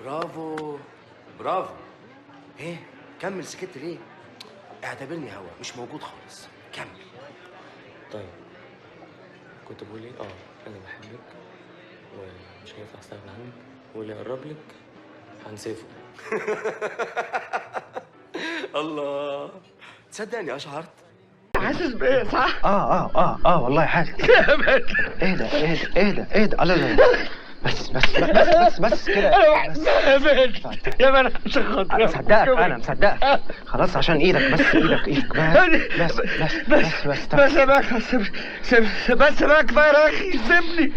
برافو برافو. ايه كمل، سكت ليه؟ اعتبرني هوا مش موجود خالص، كمل. طيب كنت بقول ايه؟ انا بحبك ومش هينفع استغنى عنك، واللي يقرب لك هنسيفه. الله، تصدقني اشعرت؟ حاسس بايه صح؟ والله حاسس. اهدى لا لا لا. بس كده. يا مان عشان خاطري انا مصدقك خلاص، عشان ايدك بس بس بس بقى كفايه يا اخي، سيبني.